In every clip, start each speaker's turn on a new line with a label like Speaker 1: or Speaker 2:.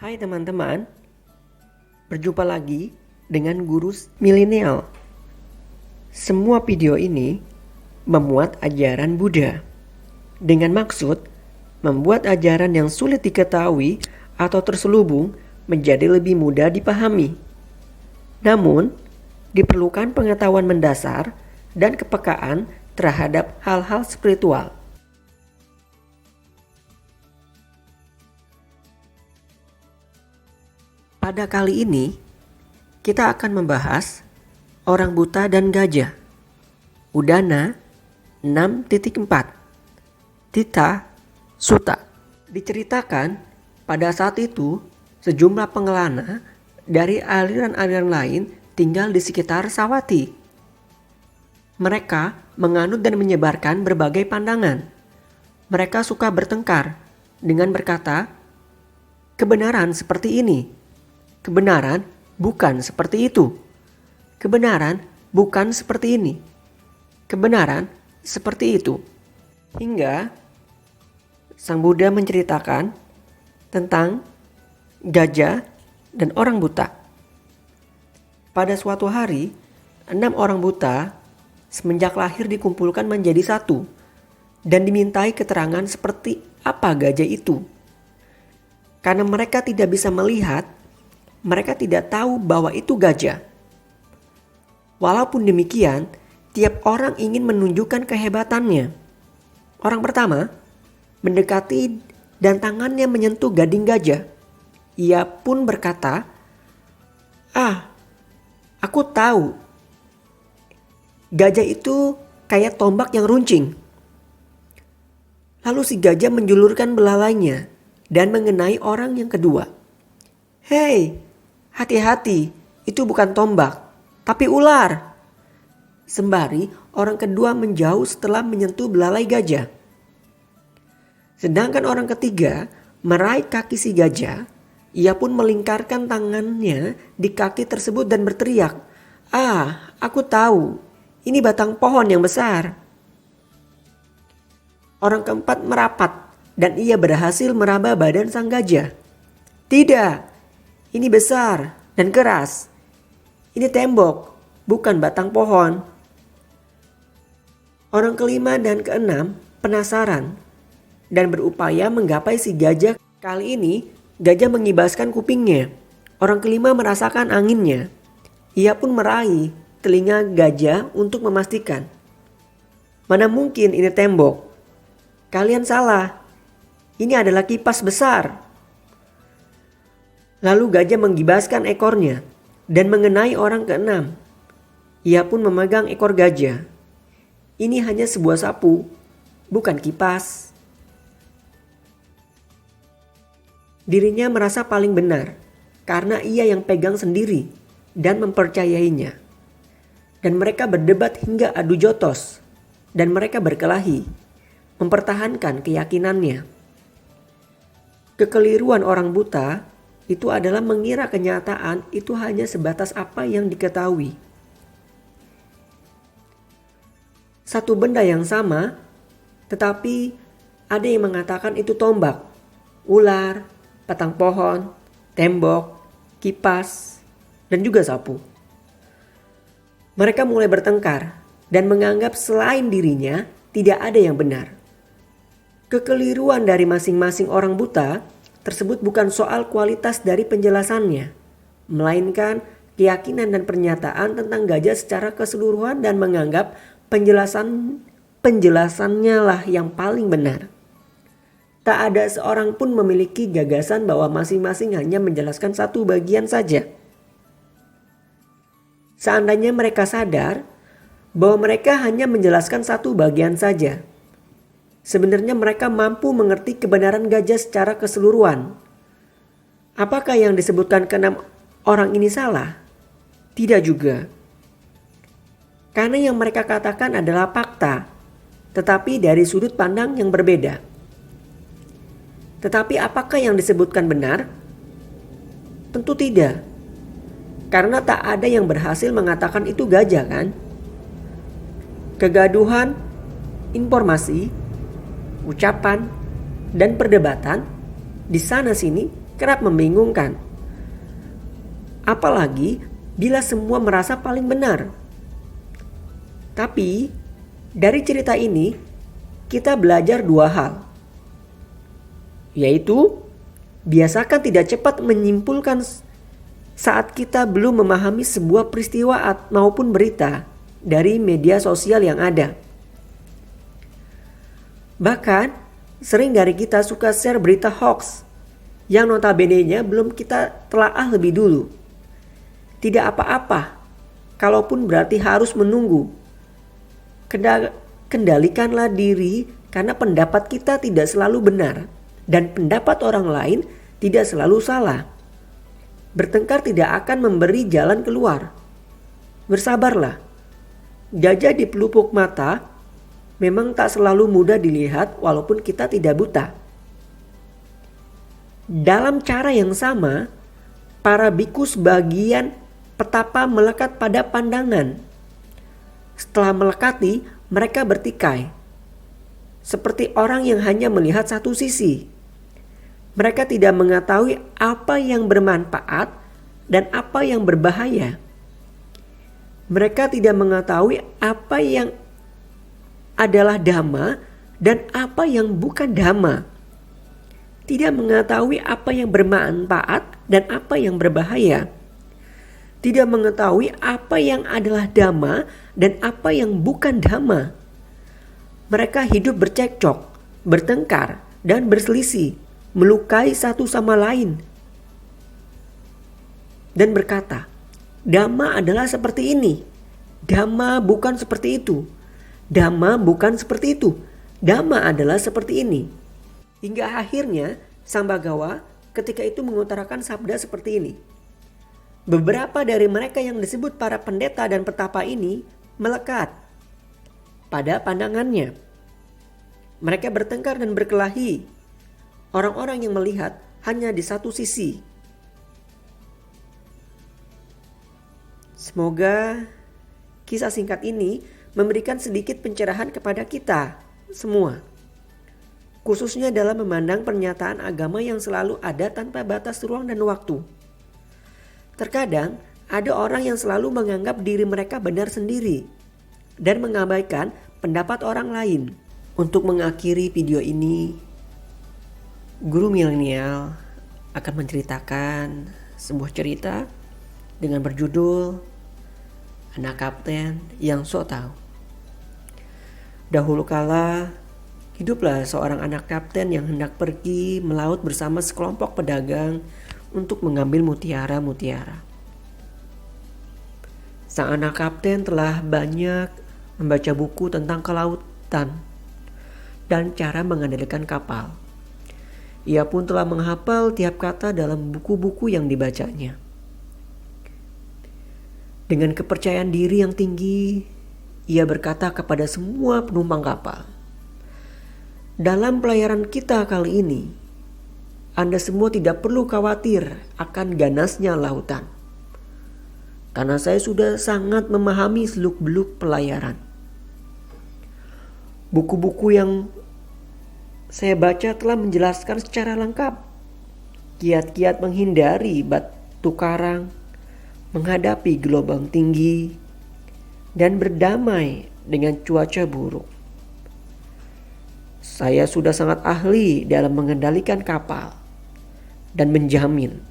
Speaker 1: Hai teman-teman, berjumpa lagi dengan Guru Milenial. Semua video ini memuat ajaran Buddha dengan maksud membuat ajaran yang sulit diketahui atau terselubung menjadi lebih mudah dipahami. Namun, diperlukan pengetahuan mendasar dan kepekaan terhadap hal-hal spiritual. Pada kali ini, kita akan membahas orang buta dan gajah. Udana 6.4 Tita Sutta. Diceritakan pada saat itu sejumlah pengelana dari aliran-aliran lain tinggal di sekitar Sawati. Mereka menganut dan menyebarkan berbagai pandangan. Mereka suka bertengkar dengan berkata, kebenaran seperti ini. Kebenaran bukan seperti itu. Kebenaran bukan seperti ini. Kebenaran seperti itu. Hingga Sang Buddha menceritakan tentang gajah dan orang buta. Pada suatu hari, 6 orang buta semenjak lahir dikumpulkan menjadi satu dan dimintai keterangan seperti apa gajah itu. Karena mereka tidak bisa melihat, mereka tidak tahu bahwa itu gajah. Walaupun demikian, tiap orang ingin menunjukkan kehebatannya. Orang pertama mendekati dan tangannya menyentuh gading gajah. Ia pun berkata, aku tahu. Gajah itu kayak tombak yang runcing. Lalu si gajah menjulurkan belalainya dan mengenai orang yang kedua. Hei, hati-hati, itu bukan tombak, tapi ular. Sembari orang kedua menjauh setelah menyentuh belalai gajah. Sedangkan orang ketiga meraih kaki si gajah, ia pun melingkarkan tangannya di kaki tersebut dan berteriak, aku tahu, ini batang pohon yang besar. Orang keempat merapat dan ia berhasil meraba badan sang gajah. Tidak. Ini besar dan keras. Ini tembok, bukan batang pohon. Orang kelima dan keenam penasaran dan berupaya menggapai si gajah. Kali ini gajah mengibaskan kupingnya. Orang kelima merasakan anginnya. Ia pun meraih telinga gajah untuk memastikan. Mana mungkin ini tembok? Kalian salah. Ini adalah kipas besar. Lalu gajah menggibaskan ekornya dan mengenai orang keenam. Ia pun memegang ekor gajah. Ini hanya sebuah sapu, bukan kipas. Dirinya merasa paling benar karena ia yang pegang sendiri dan mempercayainya. Dan mereka berdebat hingga adu jotos dan mereka berkelahi, mempertahankan keyakinannya. Kekeliruan orang buta itu adalah mengira kenyataan itu hanya sebatas apa yang diketahui. Satu benda yang sama, tetapi ada yang mengatakan itu tombak, ular, batang pohon, tembok, kipas, dan juga sapu. Mereka mulai bertengkar dan menganggap selain dirinya tidak ada yang benar. Kekeliruan dari masing-masing orang buta tersebut bukan soal kualitas dari penjelasannya, melainkan keyakinan dan pernyataan tentang gajah secara keseluruhan dan menganggap penjelasannya lah yang paling benar. Tak ada seorang pun memiliki gagasan bahwa masing-masing hanya menjelaskan satu bagian saja. Seandainya mereka sadar bahwa mereka hanya menjelaskan satu bagian saja, sebenarnya mereka mampu mengerti kebenaran gajah secara keseluruhan. Apakah yang disebutkan keenam orang ini salah? Tidak juga. Karena yang mereka katakan adalah fakta, tetapi dari sudut pandang yang berbeda. Tetapi apakah yang disebutkan benar? Tentu tidak. Karena tak ada yang berhasil mengatakan itu gajah, kan? Kegaduhan informasi, ucapan, dan perdebatan di sana sini kerap membingungkan. Apalagi bila semua merasa paling benar. Tapi dari cerita ini kita belajar dua hal. Yaitu biasakan tidak cepat menyimpulkan saat kita belum memahami sebuah peristiwa maupun berita dari media sosial yang ada. Bahkan sering dari kita suka share berita hoax yang notabene-nya belum kita telaah lebih dulu. Tidak apa-apa, kalaupun berarti harus menunggu. Kendalikanlah diri karena pendapat kita tidak selalu benar dan pendapat orang lain tidak selalu salah. Bertengkar tidak akan memberi jalan keluar. Bersabarlah. Gajah di pelupuk mata memang tak selalu mudah dilihat walaupun kita tidak buta. Dalam cara yang sama, para biku sebagian petapa melekat pada pandangan. Setelah melekati, mereka bertikai. Seperti orang yang hanya melihat satu sisi. Mereka tidak mengetahui apa yang bermanfaat dan apa yang berbahaya. Mereka tidak mengetahui apa yang adalah dhamma dan apa yang bukan dhamma. Tidak mengetahui apa yang bermanfaat dan apa yang berbahaya. Tidak mengetahui apa yang adalah dhamma dan apa yang bukan dhamma. Mereka hidup bercekcok, bertengkar, dan berselisih, melukai satu sama lain. Dan berkata, dhamma adalah seperti ini. Dhamma bukan seperti itu. Dhamma bukan seperti itu. Dhamma adalah seperti ini. Hingga akhirnya Sang Bhagawa ketika itu mengutarakan sabda seperti ini. Beberapa dari mereka yang disebut para pendeta dan petapa ini melekat pada pandangannya. Mereka bertengkar dan berkelahi. Orang-orang yang melihat hanya di satu sisi. Semoga kisah singkat ini memberikan sedikit pencerahan kepada kita semua. Khususnya dalam memandang pernyataan agama yang selalu ada tanpa batas ruang dan waktu. Terkadang ada orang yang selalu menganggap diri mereka benar sendiri dan mengabaikan pendapat orang lain. Untuk mengakhiri video ini, guru milenial akan menceritakan sebuah cerita dengan berjudul Anak Kapten yang Sok Tahu. Dahulu kala, hiduplah seorang anak kapten yang hendak pergi melaut bersama sekelompok pedagang untuk mengambil mutiara-mutiara. Sang anak kapten telah banyak membaca buku tentang kelautan dan cara mengendalikan kapal. Ia pun telah menghafal tiap kata dalam buku-buku yang dibacanya. Dengan kepercayaan diri yang tinggi, ia berkata kepada semua penumpang kapal, "Dalam pelayaran kita kali ini, Anda semua tidak perlu khawatir akan ganasnya lautan. Karena saya sudah sangat memahami seluk-beluk pelayaran. Buku-buku yang saya baca telah menjelaskan secara lengkap kiat-kiat menghindari batu karang, menghadapi gelombang tinggi, dan berdamai dengan cuaca buruk. Saya sudah sangat ahli dalam mengendalikan kapal dan menjamin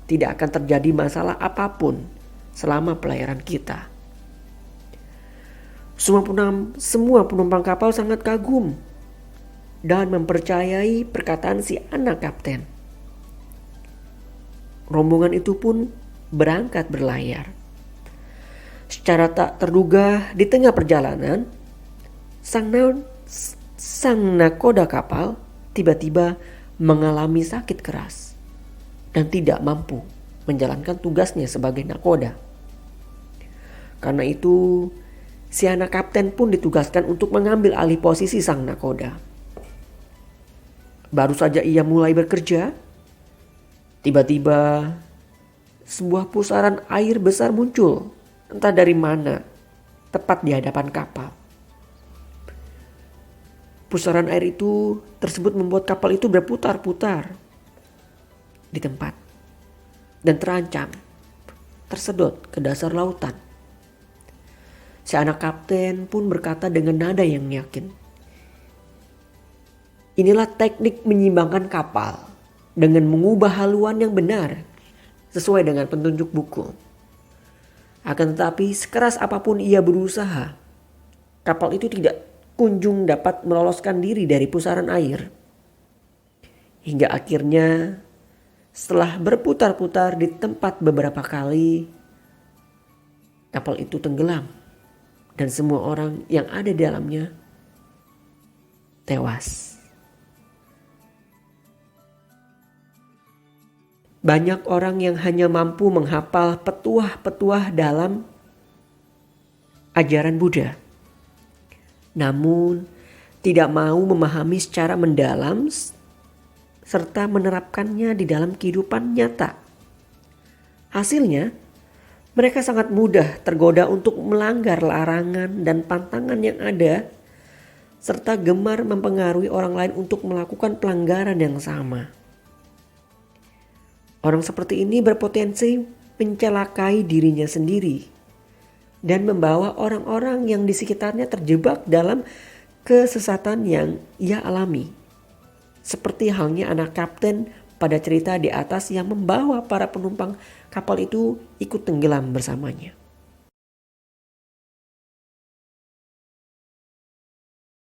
Speaker 1: tidak akan terjadi masalah apapun selama pelayaran kita." Semua penumpang kapal sangat kagum dan mempercayai perkataan si anak kapten. Rombongan itu pun berangkat berlayar. Secara tak terduga di tengah perjalanan, sang nakoda kapal tiba-tiba mengalami sakit keras dan tidak mampu menjalankan tugasnya sebagai nakoda. Karena itu, si anak kapten pun ditugaskan untuk mengambil alih posisi sang nakoda. Baru saja ia mulai bekerja, tiba-tiba sebuah pusaran air besar muncul, entah dari mana, tepat di hadapan kapal. Pusaran air itu tersebut membuat kapal itu berputar-putar. di tempat dan terancam tersedot ke dasar lautan. Si anak kapten pun berkata dengan nada yang yakin, "Inilah teknik menyimbangkan kapal dengan mengubah haluan yang benar sesuai dengan petunjuk buku. Akan tetapi sekeras apapun ia berusaha, kapal itu tidak kunjung dapat meloloskan diri dari pusaran air. Hingga akhirnya setelah berputar-putar di tempat beberapa kali, kapal itu tenggelam dan semua orang yang ada di dalamnya tewas." Banyak orang yang hanya mampu menghafal petuah-petuah dalam ajaran Buddha, namun tidak mau memahami secara mendalam serta menerapkannya di dalam kehidupan nyata. Hasilnya, mereka sangat mudah tergoda untuk melanggar larangan dan pantangan yang ada, serta gemar mempengaruhi orang lain untuk melakukan pelanggaran yang sama. Orang seperti ini berpotensi mencelakai dirinya sendiri dan membawa orang-orang yang di sekitarnya terjebak dalam kesesatan yang ia alami. Seperti halnya anak kapten pada cerita di atas yang membawa para penumpang kapal itu ikut tenggelam bersamanya.